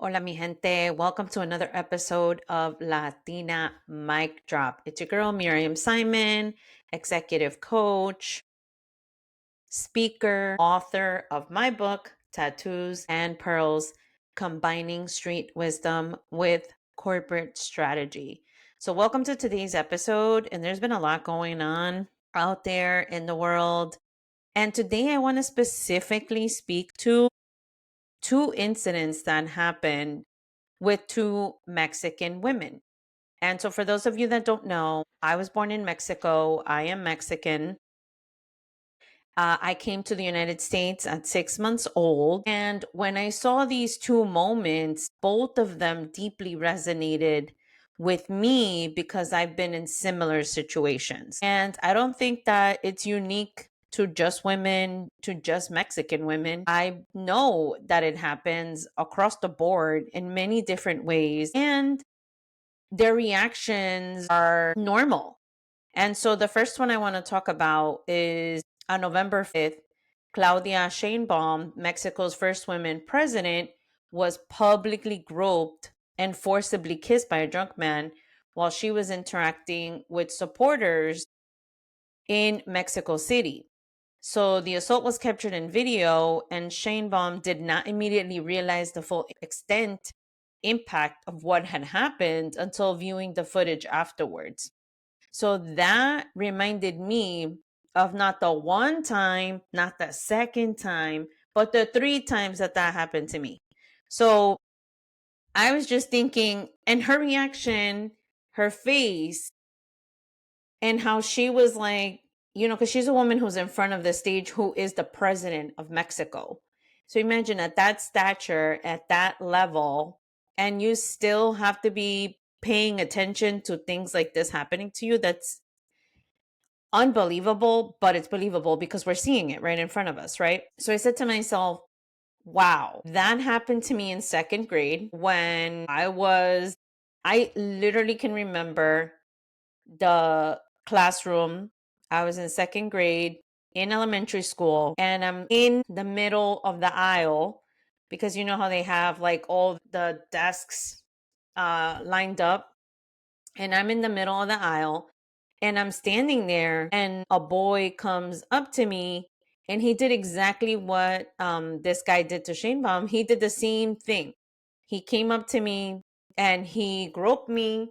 Hola, mi gente. Welcome to another episode of Latina Mic Drop. It's your girl, Miriam Simon, executive coach, speaker, author of my book, Tattoos and Pearls, Combining Street Wisdom with Corporate Strategy. So, welcome to today's episode. And there's been a lot going on out there in the world. And today I want to specifically speak to two incidents that happened with two Mexican women. And so, for those of you that don't know, I was born in Mexico. I am Mexican. I came to the United States at 6 months old. And when I saw these two moments, both of them deeply resonated with me because I've been in similar situations. And I don't think that it's unique to just women, to just Mexican women. I know that it happens across the board in many different ways. And their reactions are normal. And so the first one I want to talk about is on November 5th, Claudia Sheinbaum, Mexico's first woman president, was publicly groped and forcibly kissed by a drunk man while she was interacting with supporters in Mexico City. So the assault was captured in video, and Sheinbaum did not immediately realize the full extent impact of what had happened until viewing the footage afterwards. So that reminded me of not the one time, not the second time, but the three times that that happened to me. So I was just thinking, and her reaction, her face, and how she was like, because she's a woman who's in front of the stage who is the president of Mexico. So imagine at that stature, at that level, and you still have to be paying attention to things like this happening to you. That's unbelievable, but it's believable because we're seeing it right in front of us, right? So I said to myself, wow, that happened to me in second grade when I literally can remember the classroom. I was in second grade in elementary school, and I'm in the middle of the aisle because you know how they have like all the desks lined up, and I'm in the middle of the aisle, and I'm standing there, and a boy comes up to me, and he did exactly what this guy did to Sheinbaum. He did the same thing. He came up to me and he groped me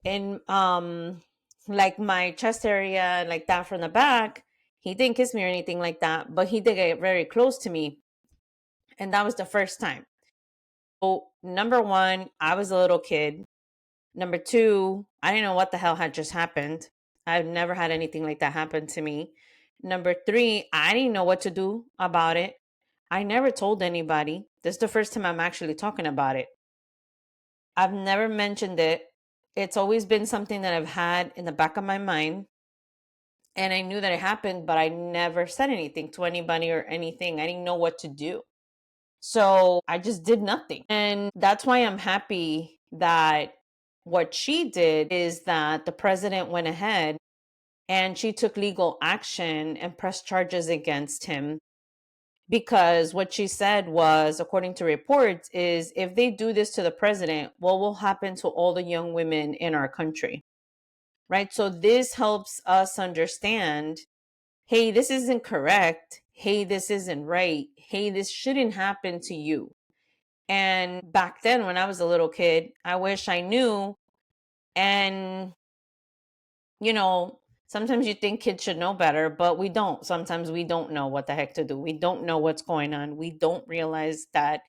in like my chest area, like that from the back. He didn't kiss me or anything like that, but he did get very close to me, and that was the first time. So number one, I was a little kid. Number two, I didn't know what the hell had just happened. I've never had anything like that happen to me. Number three, I didn't know what to do about it. I never told anybody. This is the first time I'm actually talking about it. I've never mentioned it. It's always been something that I've had in the back of my mind. And I knew that it happened, but I never said anything to anybody or anything. I didn't know what to do. So I just did nothing. And that's why I'm happy that what she did is that the president went ahead and she took legal action and pressed charges against him, because what she said was, according to reports, is if they do this to the president, what will happen to all the young women in our country? Right? So this helps us understand, hey, this isn't correct. Hey, this isn't right. Hey, this shouldn't happen to you. And back then, when I was a little kid, I wish I knew. And, sometimes you think kids should know better, but we don't. Sometimes we don't know what the heck to do. We don't know what's going on. We don't realize that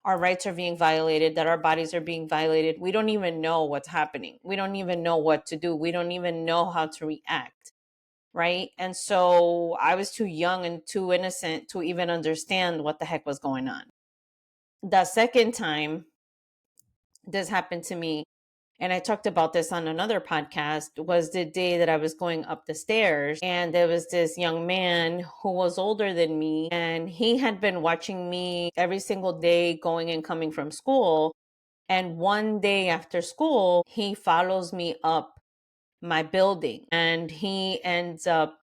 our rights are being violated, that our bodies are being violated. We don't even know what's happening. We don't even know what to do. We don't even know how to react. Right. And so I was too young and too innocent to even understand what the heck was going on. The second time this happened to me, and I talked about this on another podcast, was the day that I was going up the stairs, and there was this young man who was older than me, and he had been watching me every single day going and coming from school. And one day after school, he follows me up my building, and he ends up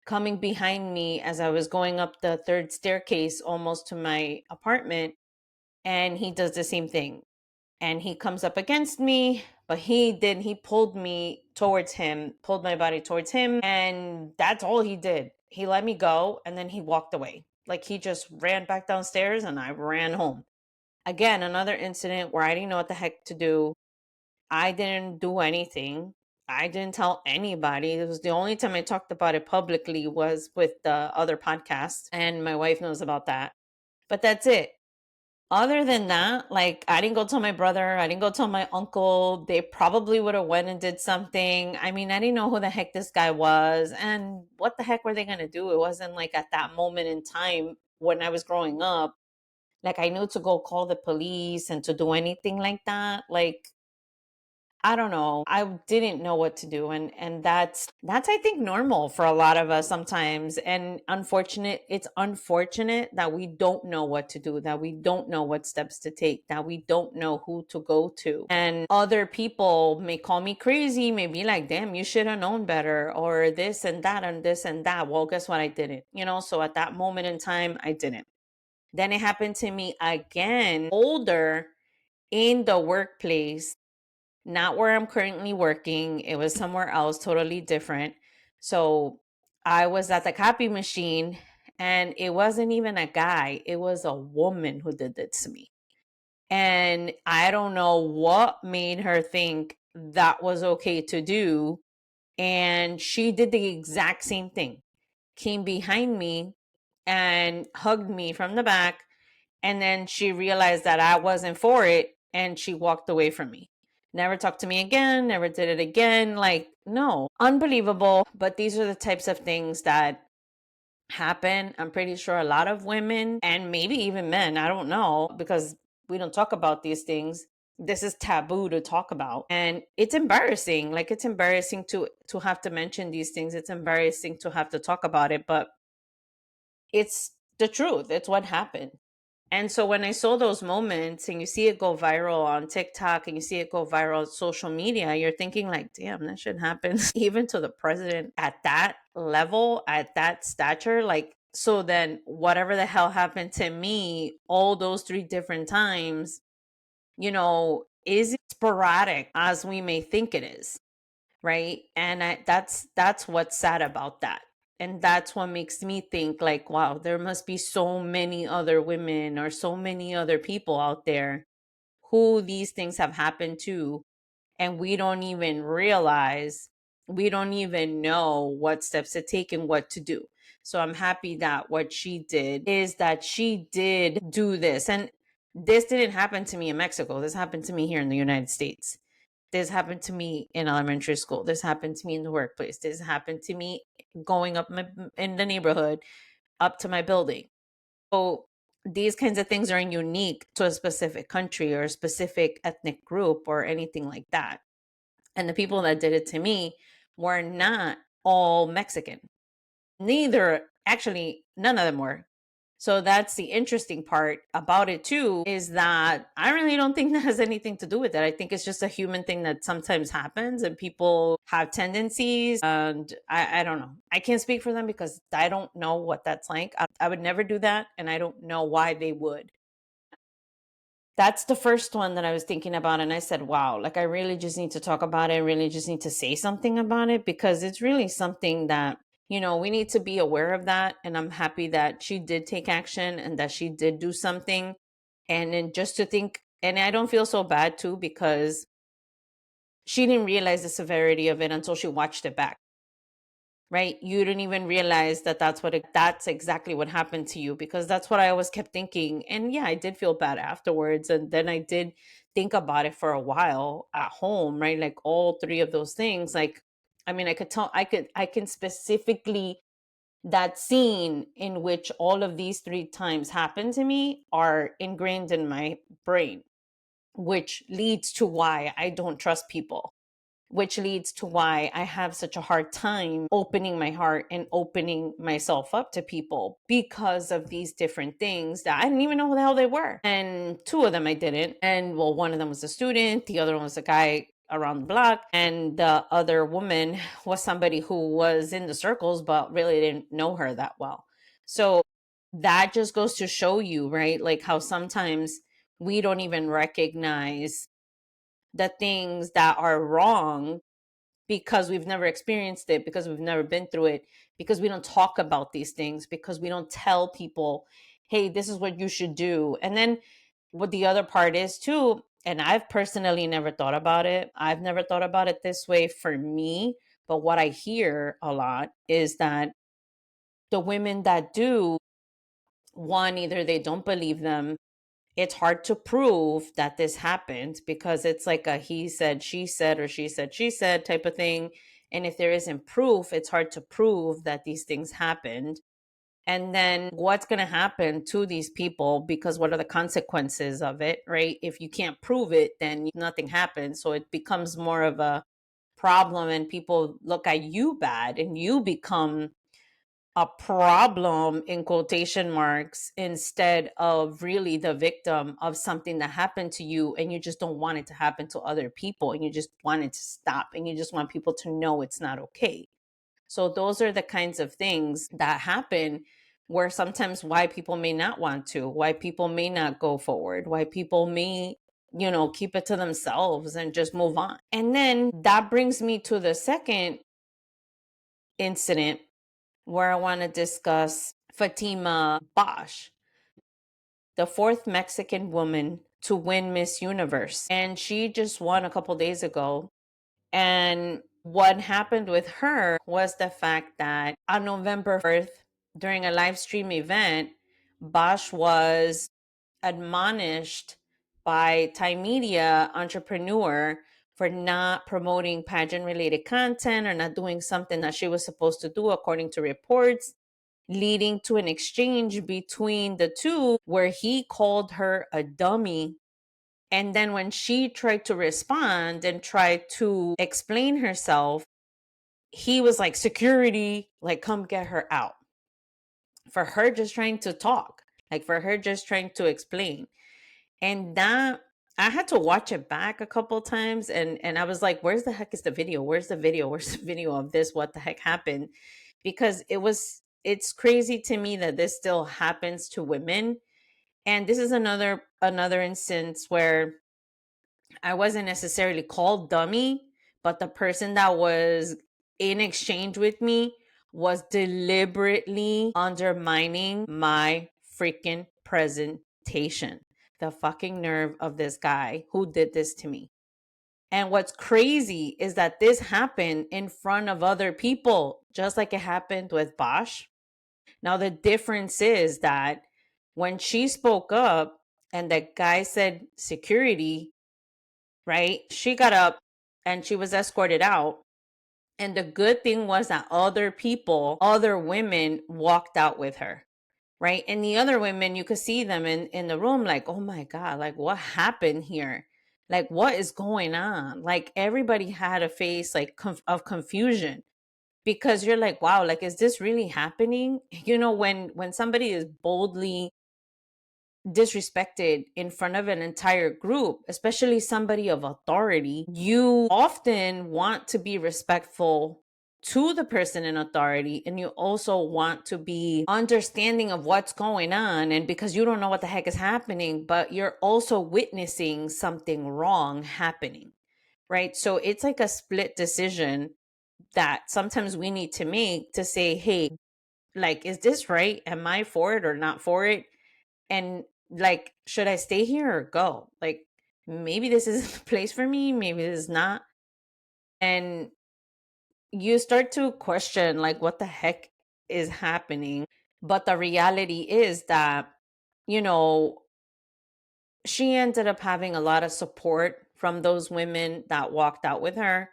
coming behind me as I was going up the third staircase almost to my apartment. and he does the same thing. And he comes up against me, but he pulled me towards him, pulled my body towards him, and that's all he did. He let me go, and then he walked away. Like, he just ran back downstairs, and I ran home. Again, another incident where I didn't know what the heck to do. I didn't do anything. I didn't tell anybody. It was the only time I talked about it publicly was with the other podcast, and my wife knows about that. But that's it. Other than that, like, I didn't go tell my brother, I didn't go tell my uncle. They probably would have went and did something. I mean, I didn't know who the heck this guy was, and what the heck were they going to do? It wasn't like at that moment in time when I was growing up, like, I knew to go call the police and to do anything like that. Like, I don't know. I didn't know what to do, and that's I think normal for a lot of us sometimes. And it's unfortunate that we don't know what to do, that we don't know what steps to take, that we don't know who to go to. And other people may call me crazy, may be like, "Damn, you should have known better," or this and that and this and that. Well, guess what? I didn't. So at that moment in time, I didn't. Then it happened to me again, older, in the workplace, not where I'm currently working. It was somewhere else, totally different. So I was at the copy machine, and it wasn't even a guy, it was a woman who did it to me. And I don't know what made her think that was okay to do. And she did the exact same thing, came behind me and hugged me from the back. And then she realized that I wasn't for it, and she walked away from me. Never talked to me again, never did it again. Like, no, unbelievable. But these are the types of things that happen. I'm pretty sure a lot of women, and maybe even men, I don't know, because we don't talk about these things. This is taboo to talk about, and it's embarrassing. Like, it's embarrassing to have to mention these things. It's embarrassing to have to talk about it, but it's the truth. It's what happened. And so when I saw those moments, and you see it go viral on TikTok, and you see it go viral on social media, you're thinking like, damn, that shit happens even to the president at that level, at that stature. Like, so then whatever the hell happened to me all those three different times, is sporadic as we may think it is, right? And that's what's sad about that. And that's what makes me think like, wow, there must be so many other women or so many other people out there who these things have happened to, and we don't even realize, we don't even know what steps to take and what to do. So I'm happy that what she did is that she did do this. And this didn't happen to me in Mexico. This happened to me here in the United States. This happened to me in elementary school. This happened to me in the workplace. This happened to me going up in the neighborhood up to my building. So these kinds of things aren't unique to a specific country or a specific ethnic group or anything like that. And the people that did it to me were not all Mexican. Neither, actually, none of them were. So that's the interesting part about it too, is that I really don't think that has anything to do with it. I think it's just a human thing that sometimes happens, and people have tendencies, and I don't know. I can't speak for them because I don't know what that's like. I would never do that, and I don't know why they would. That's the first one that I was thinking about. And I said, wow, like, I really just need to talk about it. I really just need to say something about it, because it's really something that, we need to be aware of that. And I'm happy that she did take action and that she did do something. And then just to think, and I don't feel so bad too, because she didn't realize the severity of it until she watched it back. Right? You didn't even realize that that's exactly what happened to you, because that's what I always kept thinking. And yeah, I did feel bad afterwards. And then I did think about it for a while at home, right? Like, all three of those things. Like, I mean, I can specifically, that scene in which all of these three times happened to me are ingrained in my brain, which leads to why I don't trust people, which leads to why I have such a hard time opening my heart and opening myself up to people, because of these different things that I didn't even know who the hell they were. And two of them I didn't. And well, one of them was a student, the other one was a guy around the block, and the other woman was somebody who was in the circles but really didn't know her that well. So that just goes to show you, right? Like, how sometimes we don't even recognize the things that are wrong because we've never experienced it, because we've never been through it, because we don't talk about these things, because we don't tell people, hey, this is what you should do. And then what the other part is too, and I've personally never thought about it. I've never thought about it this way for me. But what I hear a lot is that the women that do, one, either they don't believe them. It's hard to prove that this happened because it's like a he said, or she said, she said type of thing. And if there isn't proof, it's hard to prove that these things happened. And then what's going to happen to these people, because what are the consequences of it, right? If you can't prove it, then nothing happens. So it becomes more of a problem and people look at you bad and you become a problem in quotation marks instead of really the victim of something that happened to you, and you just don't want it to happen to other people, and you just want it to stop, and you just want people to know it's not okay. So those are the kinds of things that happen, where sometimes why people may not want to, why people may not go forward, why people may, keep it to themselves and just move on. And then that brings me to the second incident where I want to discuss Fatima Bosch, the fourth Mexican woman to win Miss Universe. And she just won a couple days ago. And what happened with her was the fact that on November 4th, during a live stream event, Bosch was admonished by Thai media entrepreneur for not promoting pageant related content or not doing something that she was supposed to do according to reports, leading to an exchange between the two where he called her a dummy. And then when she tried to respond and tried to explain herself, he was like, security, like, come get her out. For her just trying to talk, like for her just trying to explain. And that, I had to watch it back a couple times, and I was like, where's the heck is the video? Where's the video? Where's the video of this? What the heck happened? Because it's crazy to me that this still happens to women. And this is another instance where I wasn't necessarily called dummy, but the person that was in exchange with me was deliberately undermining my freaking presentation. The fucking nerve of this guy who did this to me. And what's crazy is that this happened in front of other people, just like it happened with Bosch. Now, the difference is that when she spoke up and the guy said security, right? She got up and she was escorted out. And the good thing was that other people, other women walked out with her, right? And the other women, you could see them in the room like, oh my God, like what happened here? Like what is going on? Like everybody had a face like of confusion, because you're like, wow, like is this really happening? When somebody is boldly disrespected in front of an entire group, especially somebody of authority, you often want to be respectful to the person in authority, and you also want to be understanding of what's going on, and because you don't know what the heck is happening, but you're also witnessing something wrong happening, right? So it's like a split decision that sometimes we need to make to say, hey, like, is this right? Am I for it or not for it? And like, should I stay here or go? Like, maybe this is the place for me, maybe this is not. And you start to question like what the heck is happening. But the reality is that, you know, she ended up having a lot of support from those women that walked out with her.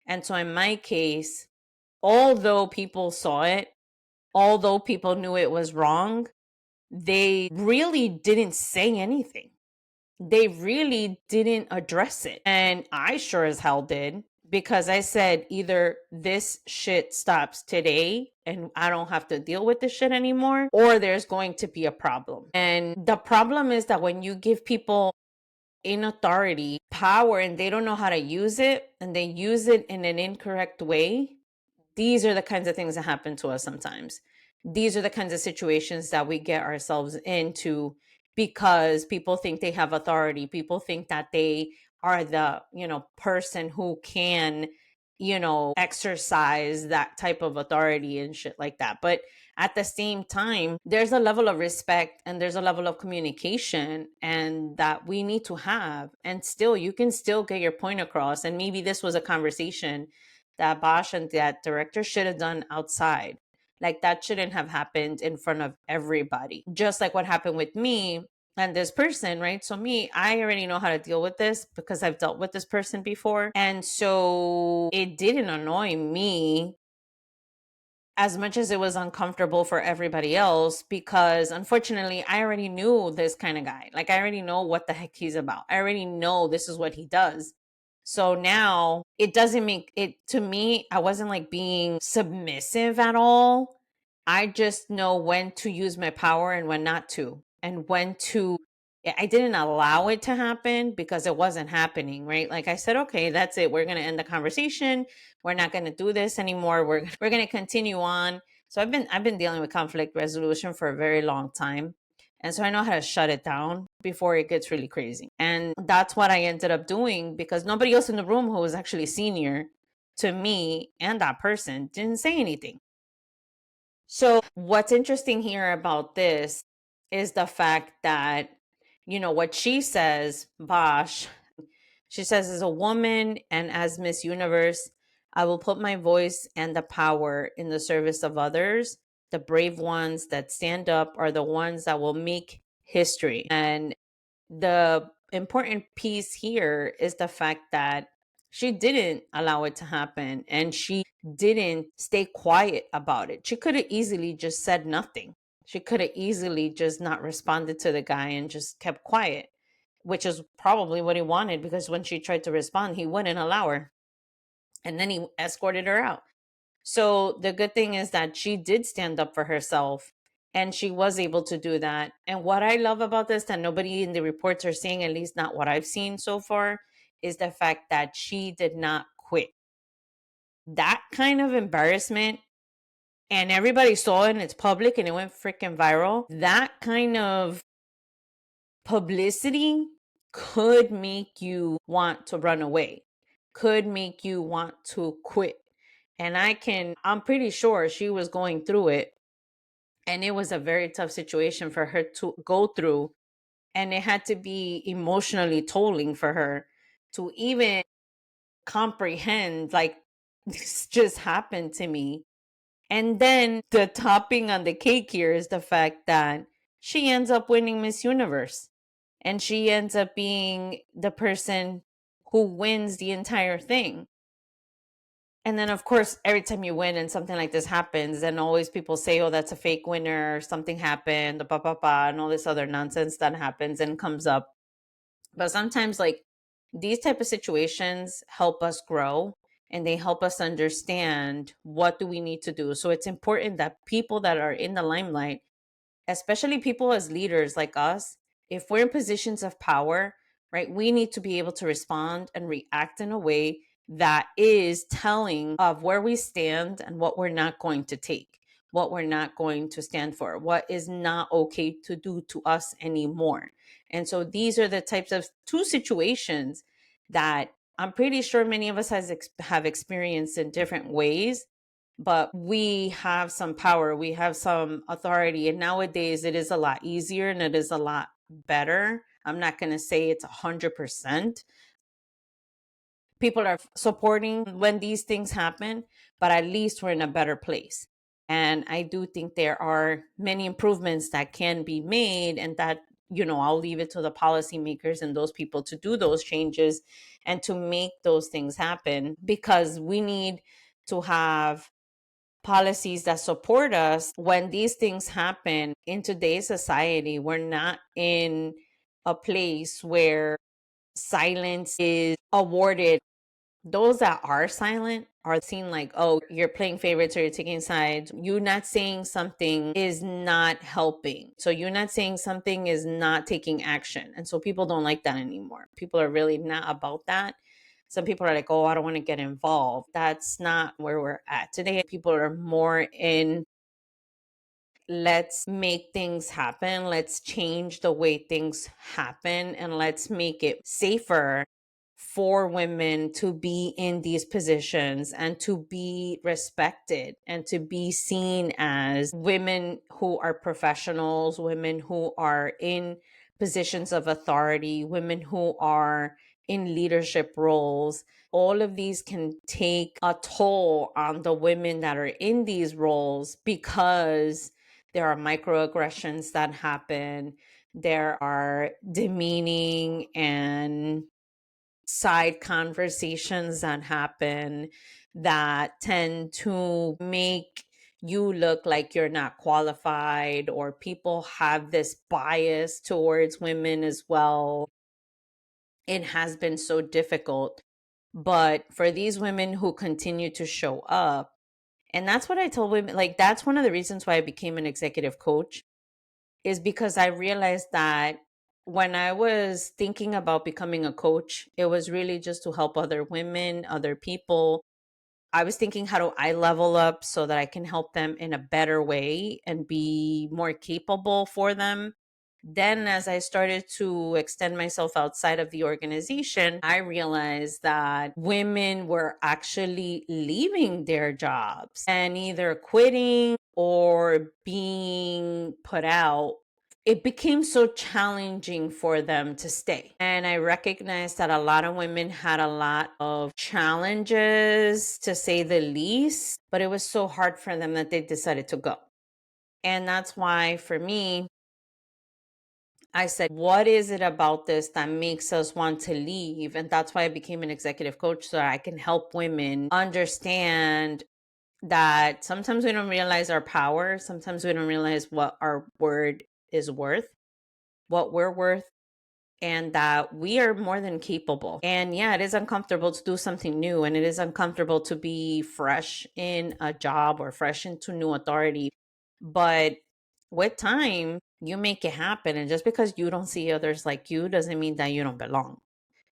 And so in my case, although people saw it, although people knew it was wrong, they really didn't say anything. They really didn't address it. And I sure as hell did, because I said either this shit stops today and I don't have to deal with this shit anymore, or there's going to be a problem. And the problem is that when you give people in authority power and they don't know how to use it, and they use it in an incorrect way, these are the kinds of things that happen to us sometimes. These are the kinds of situations that we get ourselves into because people think they have authority. People think that they are the, person who can, exercise that type of authority and shit like that. But at the same time, there's a level of respect and there's a level of communication and that we need to have. And still, you can still get your point across. And maybe this was a conversation that Bosch and that director should have done outside. Like that shouldn't have happened in front of everybody. Just like what happened with me and this person, right? So me, I already know how to deal with this because I've dealt with this person before. And so it didn't annoy me as much as it was uncomfortable for everybody else, because unfortunately I already knew this kind of guy. Like I already know what the heck he's about. I already know this is what he does. So now it doesn't make it, to me, I wasn't like being submissive at all. I just know when to use my power and when not to, and when to. I didn't allow it to happen because it wasn't happening, right? Like I said, okay, that's it. We're going to end the conversation. We're not going to do this anymore. We're going to continue on. So I've been dealing with conflict resolution for a very long time. And so I know how to shut it down before it gets really crazy. And that's what I ended up doing because nobody else in the room who was actually senior to me and that person didn't say anything. So what's interesting here about this is the fact that, what she says, Bosch, she says, as a woman and as Miss Universe, I will put my voice and the power in the service of others. The brave ones that stand up are the ones that will make history. And the important piece here is the fact that she didn't allow it to happen and she didn't stay quiet about it. She could have easily just said nothing. She could have easily just not responded to the guy and just kept quiet, which is probably what he wanted, because when she tried to respond, he wouldn't allow her. And then he escorted her out. So the good thing is that she did stand up for herself and she was able to do that. And what I love about this, that nobody in the reports are saying, at least not what I've seen so far, is the fact that she did not quit. That kind of embarrassment, and everybody saw it and it's public and it went freaking viral. That kind of publicity could make you want to run away, could make you want to quit. And I'm pretty sure she was going through it. And it was a very tough situation for her to go through. And it had to be emotionally tolling for her to even comprehend, like, this just happened to me. And then the topping on the cake here is the fact that she ends up winning Miss Universe. And she ends up being the person who wins the entire thing. And then, of course, every time you win and something like this happens, then always people say, oh, that's a fake winner, something happened, and all this other nonsense that happens and comes up. But sometimes, like, these type of situations help us grow and they help us understand what do we need to do. So it's important that people that are in the limelight, especially people as leaders like us, if we're in positions of power, right, we need to be able to respond and react in a way that is telling of where we stand and what we're not going to take, what we're not going to stand for, what is not okay to do to us anymore. And so these are the types of two situations that I'm pretty sure many of us have experienced in different ways, but we have some power, we have some authority. And nowadays it is a lot easier and it is a lot better. I'm not going to say it's 100%. People are supporting when these things happen, but at least we're in a better place. And I do think there are many improvements that can be made, and that, I'll leave it to the policymakers and those people to do those changes and to make those things happen, because we need to have policies that support us when these things happen. In today's society, we're not in a place where silence is awarded. Those that are silent are seen like, oh, you're playing favorites or you're taking sides. You not saying something is not helping. So you're not saying something is not taking action. And so people don't like that anymore. People are really not about that. Some people are like, oh, I don't want to get involved. That's not where we're at today. People are more in let's make things happen. Let's change the way things happen, and let's make it safer for women to be in these positions and to be respected and to be seen as women who are professionals, women who are in positions of authority, women who are in leadership roles. All of these can take a toll on the women that are in these roles because there are microaggressions that happen. There are demeaning and side conversations that happen that tend to make you look like you're not qualified, or people have this bias towards women as well. It has been so difficult. But for these women who continue to show up, and that's what I told women, like, that's one of the reasons why I became an executive coach, is because I realized that when I was thinking about becoming a coach, it was really just to help other women, other people. I was thinking, how do I level up so that I can help them in a better way and be more capable for them? Then, as I started to extend myself outside of the organization, I realized that women were actually leaving their jobs and either quitting or being put out. It became so challenging for them to stay. And I recognized that a lot of women had a lot of challenges, to say the least, but it was so hard for them that they decided to go. And that's why, for me, I said, what is it about this that makes us want to leave? And that's why I became an executive coach, so that I can help women understand that sometimes we don't realize our power. Sometimes we don't realize what our word is worth, what we're worth, and that we are more than capable. And yeah, it is uncomfortable to do something new, and it is uncomfortable to be fresh in a job or fresh into new authority. But with time, you make it happen. And just because you don't see others like you doesn't mean that you don't belong,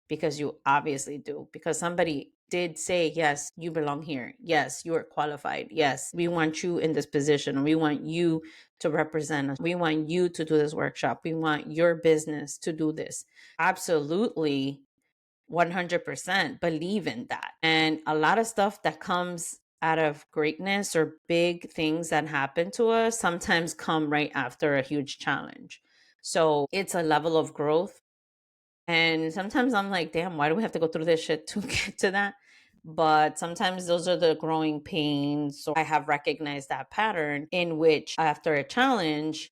because you obviously do. Because somebody did say, yes, you belong here. Yes, you are qualified. Yes, we want you in this position. We want you to represent us. We want you to do this workshop. We want your business to do this. Absolutely, 100% believe in that. And a lot of stuff that comes out of greatness or big things that happen to us sometimes come right after a huge challenge. So it's a level of growth. And sometimes I'm like, damn, why do we have to go through this shit to get to that? But sometimes those are the growing pains. So I have recognized that pattern in which after a challenge,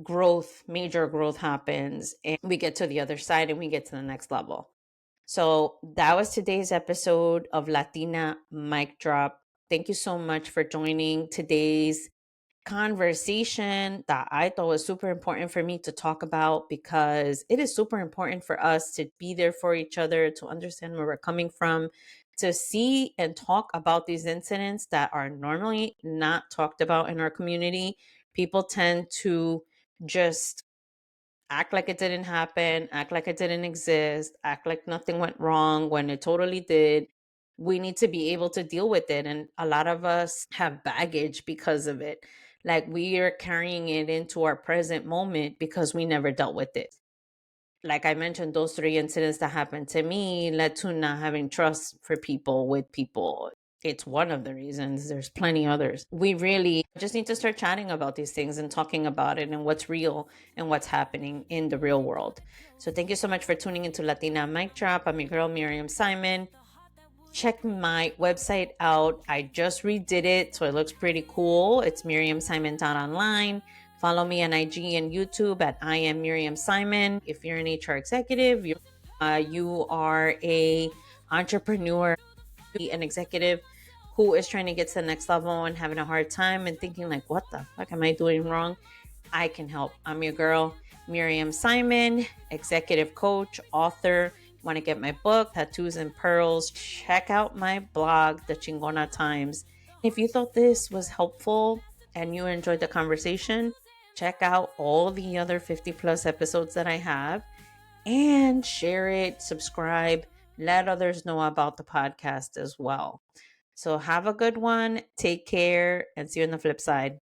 growth, major growth happens, and we get to the other side and we get to the next level. So that was today's episode of Latina Mic Drop. Thank you so much for joining today's conversation that I thought was super important for me to talk about, because it is super important for us to be there for each other, to understand where we're coming from, to see and talk about these incidents that are normally not talked about in our community. People tend to just act like it didn't happen, act like it didn't exist, act like nothing went wrong when it totally did. We need to be able to deal with it. And a lot of us have baggage because of it. Like, we are carrying it into our present moment because we never dealt with it. Like I mentioned, those 3 incidents that happened to me led to not having trust for people with people. It's one of the reasons. There's plenty others. We really just need to start chatting about these things and talking about it and what's real and what's happening in the real world. So thank you so much for tuning into Latina Mic Drop. I'm your girl, Miriam Simon. Check my website out. I just redid it, so it looks pretty cool. It's miriamsimon.online. Follow me on IG and YouTube at I am Miriam Simon. If you're an HR executive, you are a entrepreneur, an executive who is trying to get to the next level and having a hard time and thinking like, what the fuck am I doing wrong? I can help. I'm your girl, Miriam Simon, executive coach, author. Want to get my book, Tattoos and Pearls? Check out my blog, The Chingona Times. If you thought this was helpful and you enjoyed the conversation, check out all the other 50 plus episodes that I have and share it, subscribe, let others know about the podcast as well. So have a good one. Take care and see you on the flip side.